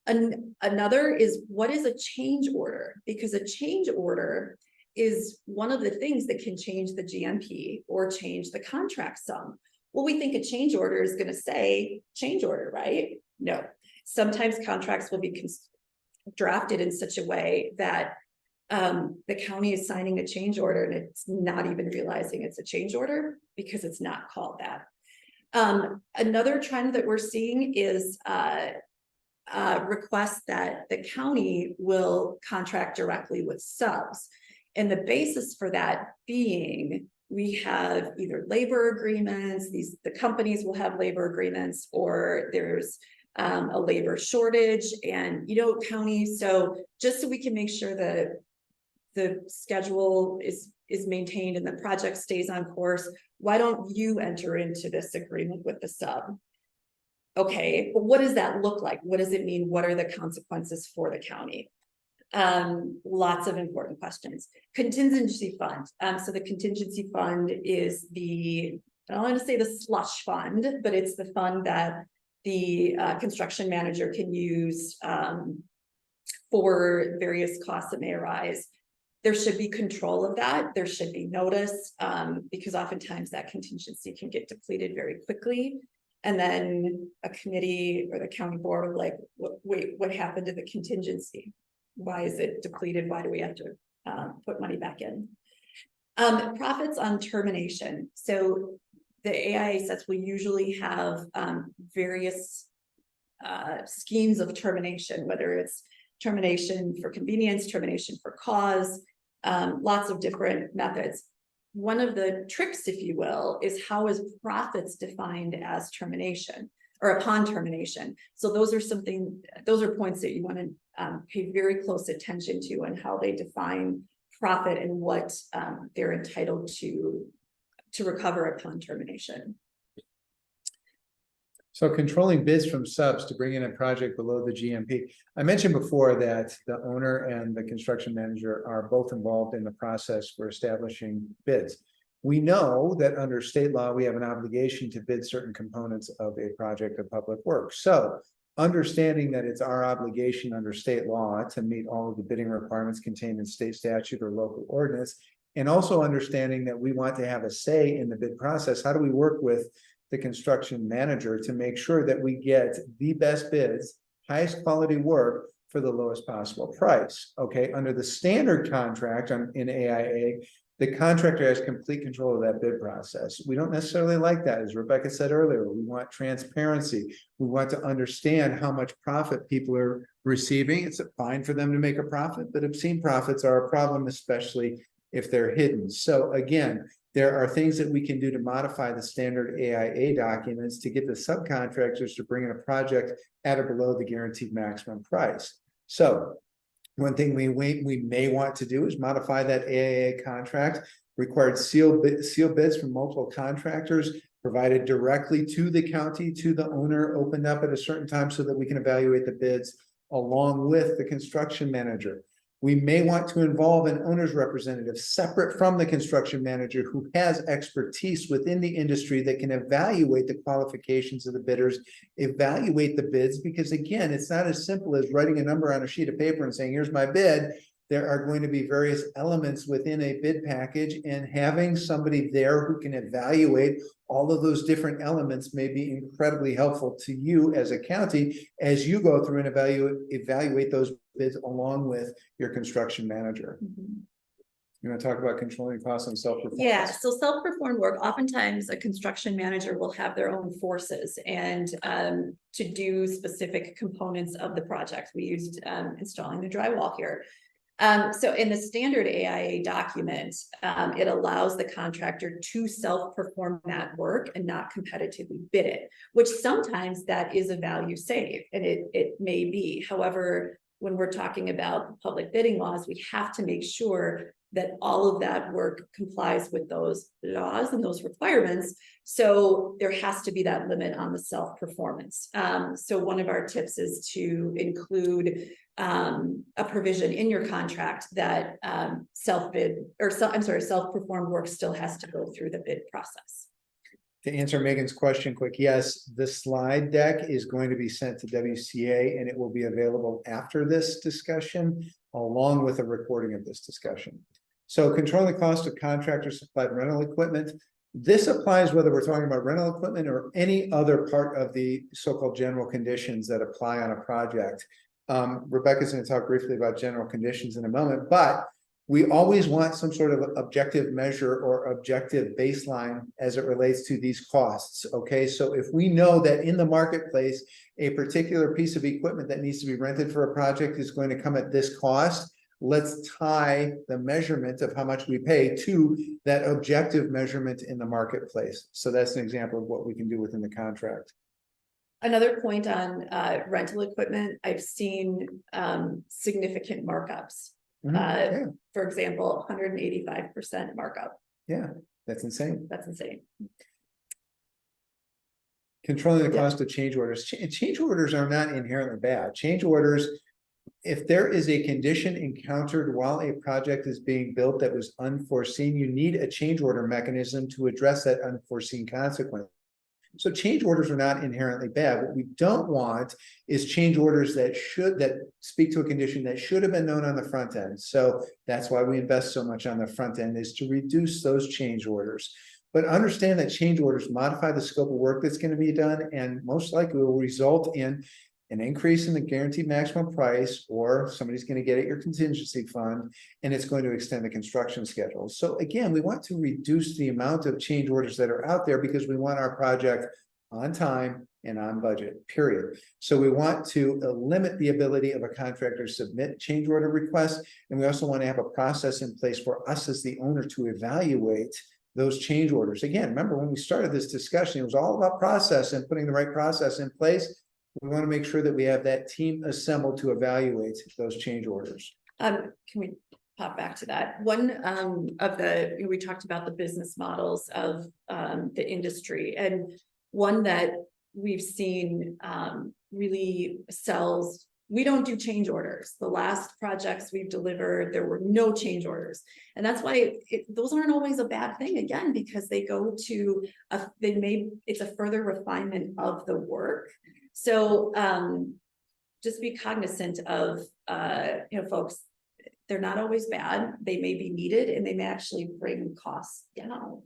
Another is, what is a change order? Because a change order is one of the things that can change the GMP or change the contract sum. Well, we think a change order is going to say change order, right? No. Sometimes contracts will be drafted in such a way that the county is signing a change order and it's not even realizing it's a change order because it's not called that. Another trend that we're seeing is requests that the county will contract directly with subs. And the basis for that being, we have either labor agreements, the companies will have labor agreements, or there's a labor shortage and county. So just so we can make sure that the schedule is maintained and the project stays on course, why don't you enter into this agreement with the sub? Okay, but what does that look like? What does it mean? What are the consequences for the county? Lots of important questions. Contingency fund. So the contingency fund is I don't want to say the slush fund, but it's the fund that the construction manager can use for various costs that may arise. There should be control of that. There should be notice, because oftentimes that contingency can get depleted very quickly. And then a committee or the county board are like, wait, what happened to the contingency? why is it depleted? Why do we have to put money back in? Profits on termination. So the AIA sets will usually have various schemes of termination, whether it's termination for convenience, termination for cause, lots of different methods. One of the tricks, if you will, is how is profits defined as termination or upon termination. So those are points that you want to pay very close attention to, and how they define profit and what they're entitled to recover upon termination. So controlling bids from subs to bring in a project below the GMP. I mentioned before that the owner and the construction manager are both involved in the process for establishing bids. We know that under state law, we have an obligation to bid certain components of a project of public works. So understanding that it's our obligation under state law to meet all of the bidding requirements contained in state statute or local ordinance, and also understanding that we want to have a say in the bid process, how do we work with the construction manager to make sure that we get the best bids, highest quality work for the lowest possible price? Okay, under the standard contract in AIA, the contractor has complete control of that bid process. We don't necessarily like that. As Rebecca said earlier, we want transparency. We want to understand how much profit people are receiving. It's fine for them to make a profit, but obscene profits are a problem, especially if they're hidden. So again, there are things that we can do to modify the standard AIA documents to get the subcontractors to bring in a project at or below the guaranteed maximum price. So one thing we may want to do is modify that AIA contract, required seal bids from multiple contractors provided directly to the county, to the owner, opened up at a certain time so that we can evaluate the bids along with the construction manager. We may want to involve an owner's representative separate from the construction manager who has expertise within the industry that can evaluate the qualifications of the bidders, evaluate the bids, because again, it's not as simple as writing a number on a sheet of paper and saying, here's my bid. There are going to be various elements within a bid package, and having somebody there who can evaluate all of those different elements may be incredibly helpful to you as a county as you go through and evaluate those bids along with your construction manager. Mm-hmm. You want to talk about controlling costs and self-performance? Yeah, so self-performed work, oftentimes a construction manager will have their own forces and to do specific components of the project. We used installing the drywall here. So in the standard AIA document, it allows the contractor to self-perform that work and not competitively bid it, which sometimes that is a value save, and it may be. However, when we're talking about public bidding laws, we have to make sure that all of that work complies with those laws and those requirements. So there has to be that limit on the self-performance. So one of our tips is to include a provision in your contract that self-performed work still has to go through the bid process. To answer Megan's question quick, yes, the slide deck is going to be sent to WCA and it will be available after this discussion, along with a recording of this discussion. So controlling the cost of contractor supplied rental equipment. This applies whether we're talking about rental equipment or any other part of the so-called general conditions that apply on a project. Rebecca's going to talk briefly about general conditions in a moment, but we always want some sort of objective measure or objective baseline as it relates to these costs. Okay, so if we know that in the marketplace, a particular piece of equipment that needs to be rented for a project is going to come at this cost, let's tie the measurement of how much we pay to that objective measurement in the marketplace. So that's an example of what we can do within the contract. Another point on rental equipment, I've seen significant markups. Yeah. For example, 185% markup. Yeah, that's insane. That's insane. Controlling the cost of change orders. Change orders are not inherently bad. Change orders, if there is a condition encountered while a project is being built that was unforeseen, you need a change order mechanism to address that unforeseen consequence. So change orders are not inherently bad. What we don't want is change orders that speak to a condition that should have been known on the front end. So that's why we invest so much on the front end, is to reduce those change orders. But understand that change orders modify the scope of work that's going to be done, and most likely will result in an increase in the guaranteed maximum price, or somebody's going to get at your contingency fund, and it's going to extend the construction schedule. So again, we want to reduce the amount of change orders that are out there because we want our project on time and on budget, period. So we want to limit the ability of a contractor to submit change order requests. And we also want to have a process in place for us as the owner to evaluate those change orders. Again, remember when we started this discussion, it was all about process and putting the right process in place. We want to make sure that we have that team assembled to evaluate those change orders. Can we pop back to that? One of the, we talked about the business models of the industry, and one that we've seen really sells. We don't do change orders. The last projects we've delivered, there were no change orders. And that's why those aren't always a bad thing, again, because they go to, it's a further refinement of the work. So just be cognizant of, folks, they're not always bad. They may be needed and they may actually bring costs down.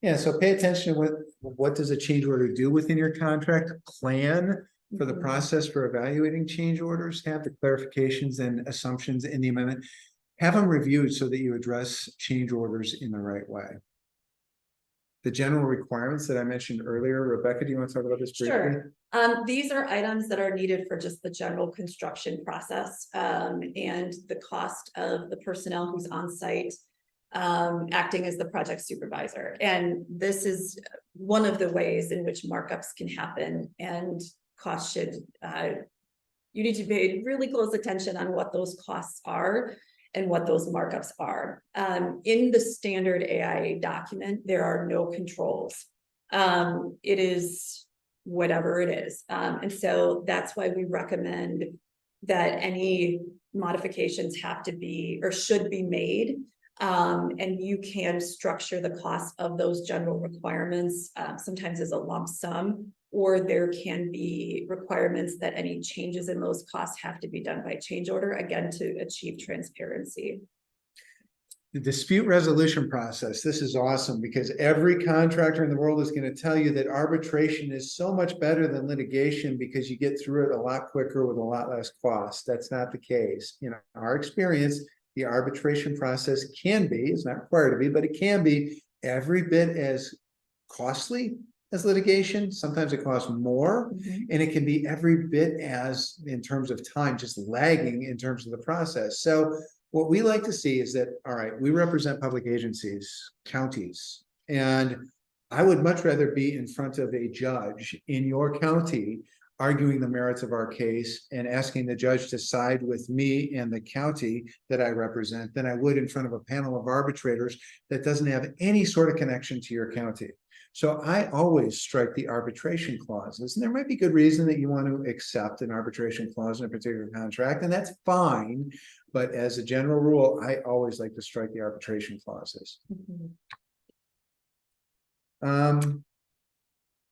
Yeah, so pay attention to what does a change order do within your contract, plan for the process for evaluating change orders, have the clarifications and assumptions in the amendment, have them reviewed so that you address change orders in the right way. The general requirements that I mentioned earlier, Rebecca, do you want to talk about this briefly? Sure. These are items that are needed for just the general construction process and the cost of the personnel who's on site acting as the project supervisor. And this is one of the ways in which markups can happen, and costs should, you need to pay really close attention on what those costs are and what those markups are. In the standard AIA document, there are no controls. It is whatever it is. And so that's why we recommend that any modifications have to be or should be made. And you can structure the cost of those general requirements sometimes as a lump sum, or there can be requirements that any changes in those costs have to be done by change order, again, to achieve transparency. The dispute resolution process. This is awesome because every contractor in the world is going to tell you that arbitration is so much better than litigation because you get through it a lot quicker with a lot less cost. That's not the case. In our experience, the arbitration process can be, it's not required to be, but it can be every bit as costly as litigation. Sometimes it costs more, and it can be every bit as, in terms of time, just lagging in terms of the process. So what we like to see is that, all right, we represent public agencies, counties, and I would much rather be in front of a judge in your county arguing the merits of our case and asking the judge to side with me and the county that I represent than I would in front of a panel of arbitrators that doesn't have any sort of connection to your county. So I always strike the arbitration clauses, and there might be good reason that you want to accept an arbitration clause in a particular contract, and that's fine. But as a general rule, I always like to strike the arbitration clauses.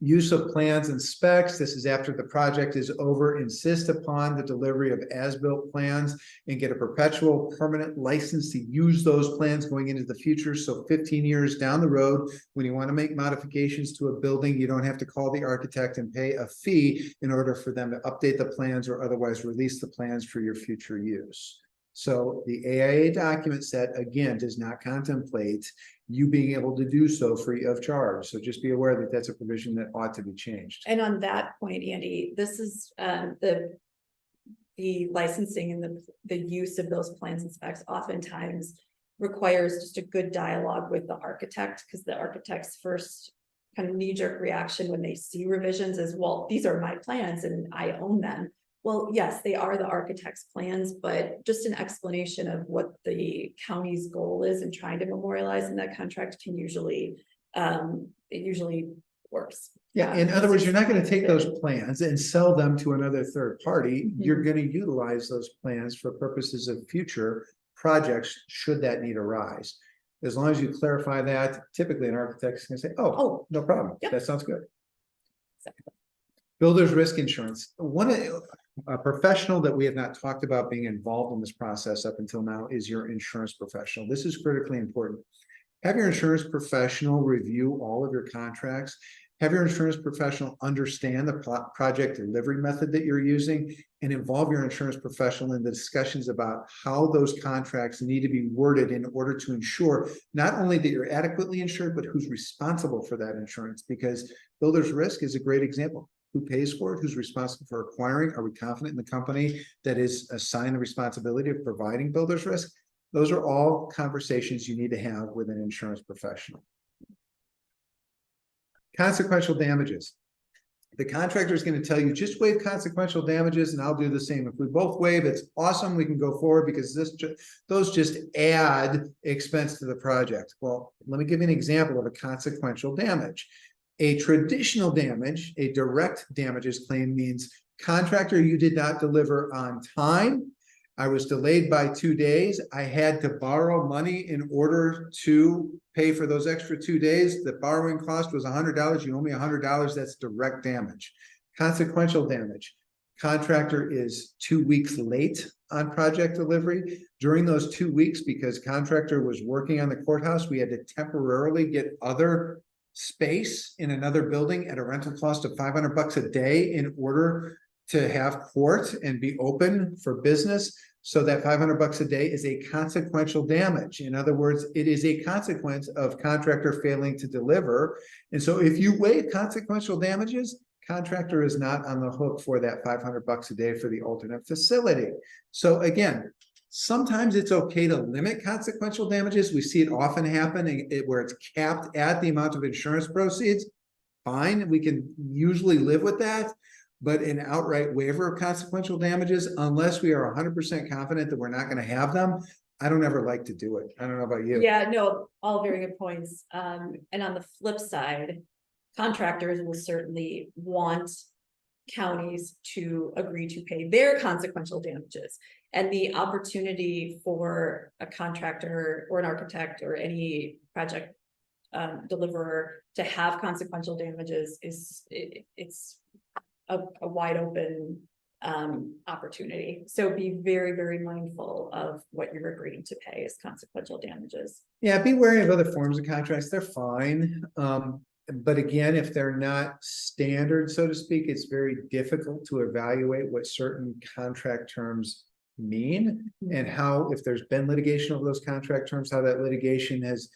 Use of plans and specs. This is after the project is over. Insist upon the delivery of as-built plans and get a perpetual permanent license to use those plans going into the future. So 15 years down the road, when you want to make modifications to a building, you don't have to call the architect and pay a fee in order for them to update the plans or otherwise release the plans for your future use. So the AIA document set, again, does not contemplate you being able to do so free of charge. So just be aware that that's a provision that ought to be changed. And on that point, Andy, this is the licensing and the use of those plans and specs oftentimes requires just a good dialogue with the architect, because the architect's first kind of knee-jerk reaction when they see revisions is, well, these are my plans and I own them. Well, yes, they are the architect's plans, but just an explanation of what the county's goal is in trying to memorialize in that contract can usually, it usually works. Yeah, in other words, you're not going to take those plans and sell them to another third party. You're going to utilize those plans for purposes of future projects, should that need arise. As long as you clarify that, typically an architect is going to say, oh, no problem. Yep. That sounds good. Exactly. Builder's risk insurance. A professional that we have not talked about being involved in this process up until now is your insurance professional. This is critically important. Have your insurance professional review all of your contracts. Have your insurance professional understand the project delivery method that you're using, and involve your insurance professional in the discussions about how those contracts need to be worded in order to ensure not only that you're adequately insured, but who's responsible for that insurance. Because builder's risk is a great example. Who pays for it? Who's responsible for acquiring? Are we confident in the company that is assigned the responsibility of providing builder's risk? Those are all conversations you need to have with an insurance professional. Consequential damages. The contractor is going to tell you, just waive consequential damages and I'll do the same. If we both waive, it's awesome. We can go forward because those just add expense to the project. Well, let me give you an example of a consequential damage. A traditional damage, a direct damages claim, means contractor, you did not deliver on time. I was delayed by 2 days. I had to borrow money in order to pay for those extra 2 days. The borrowing cost was $100. You owe me $100. That's direct damage. Consequential damage. Contractor is 2 weeks late on project delivery. During those 2 weeks, because contractor was working on the courthouse, we had to temporarily get other space in another building at a rental cost of $500 a day in order to have court and be open for business. So that $500 a day is a consequential damage. In other words, it is a consequence of contractor failing to deliver. And so if you waive consequential damages, contractor is not on the hook for that $500 a day for the alternate facility. So again, sometimes it's okay to limit consequential damages. We see it often happen where it's capped at the amount of insurance proceeds. Fine, we can usually live with that. But an outright waiver of consequential damages, unless we are 100% confident that we're not going to have them, I don't ever like to do it. I don't know about you. Yeah, no, all very good points. And on the flip side, contractors will certainly want counties to agree to pay their consequential damages. And the opportunity for a contractor or an architect or any project deliverer to have consequential damages it's a wide open opportunity. So be very, very mindful of what you're agreeing to pay as consequential damages. Yeah, be wary of other forms of contracts. They're fine. But again, if they're not standard, so to speak, it's very difficult to evaluate what certain contract terms mean and how, if there's been litigation over those contract terms, how that litigation has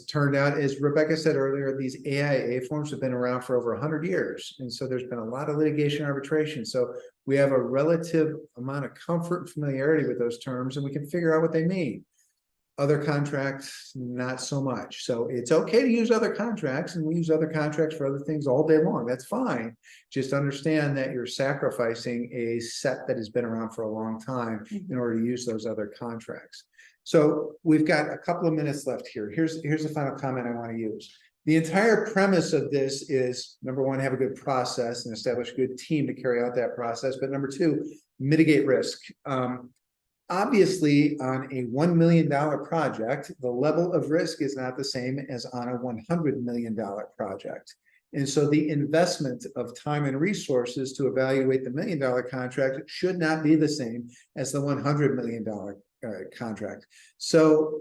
turned out. As Rebecca said earlier, these AIA forms have been around for over 100 years. And so there's been a lot of litigation arbitration. So we have a relative amount of comfort and familiarity with those terms, and we can figure out what they mean. Other contracts, not so much. So it's okay to use other contracts, and we use other contracts for other things all day long. That's fine. Just understand that you're sacrificing a set that has been around for a long time in order to use those other contracts. So we've got a couple of minutes left here. Here's the final comment I want to use. The entire premise of this is, number one, have a good process and establish a good team to carry out that process. But number two, mitigate risk. Obviously, on a $1 million project, the level of risk is not the same as on a $100 million project. And so the investment of time and resources to evaluate the $1 million contract should not be the same as the $100 million contract. So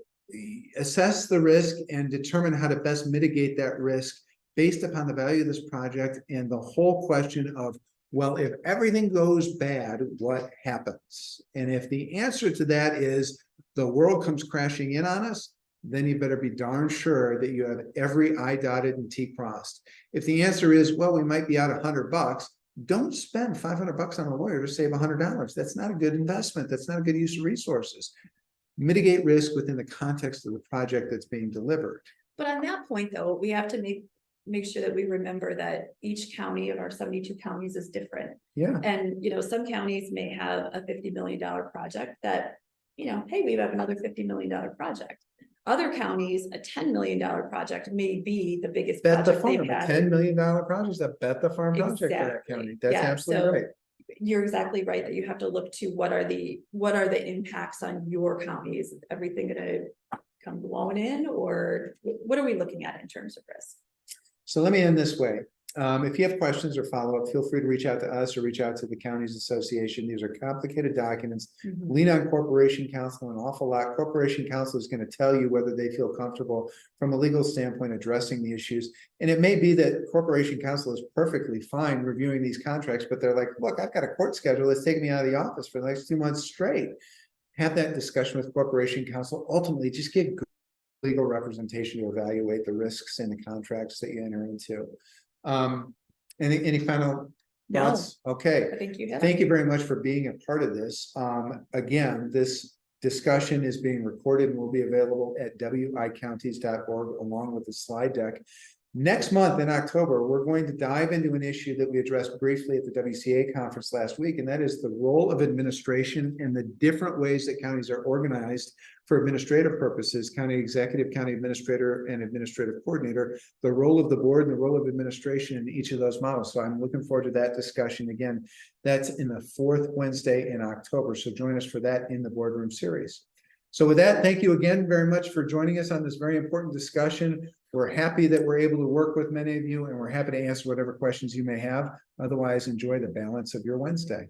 assess the risk and determine how to best mitigate that risk based upon the value of this project and the whole question of, well, if everything goes bad, what happens? And if the answer to that is the world comes crashing in on us, then you better be darn sure that you have every I dotted and T crossed. If the answer is, well, we might be out $100, don't spend $500 on a lawyer to save $100. That's not a good investment. That's not a good use of resources. Mitigate risk within the context of the project that's being delivered. But on that point, though, we have to make sure that we remember that each county of our 72 counties is different. Yeah. And, some counties may have a $50 million project that, hey, we have another $50 million project. Other counties, a $10 million project may be the biggest Bet the project farm, they've had. $10 million project is a bet the farm project for that county. That's absolutely right. You're exactly right that you have to look to what are the impacts on your counties. Is everything gonna come blowing in, or what are we looking at in terms of risk? So let me end this way. If you have questions or follow-up, feel free to reach out to us or reach out to the counties association. These are complicated documents. Mhm. Lean on corporation counsel an awful lot. Corporation counsel is going to tell you whether they feel comfortable from a legal standpoint addressing the issues. And it may be that corporation counsel is perfectly fine reviewing these contracts, but they're like, look, I've got a court schedule that's taking me out of the office for the next 2 months straight. Have that discussion with corporation counsel. Ultimately, just get good legal representation to evaluate the risks in the contracts that you enter into. Any final No. thoughts? Okay. I think you have. Thank you very much for being a part of this. Again, this discussion is being recorded and will be available at wicounties.org along with the slide deck. Next month in October, we're going to dive into an issue that we addressed briefly at the WCA conference last week, and that is the role of administration and the different ways that counties are organized for administrative purposes, county executive, county administrator, and administrative coordinator, the role of the board and the role of administration in each of those models. So I'm looking forward to that discussion. Again, that's in the 4th Wednesday in October. So join us for that in the boardroom series. So with that, thank you again very much for joining us on this very important discussion. We're happy that we're able to work with many of you, and we're happy to answer whatever questions you may have. Otherwise, enjoy the balance of your Wednesday.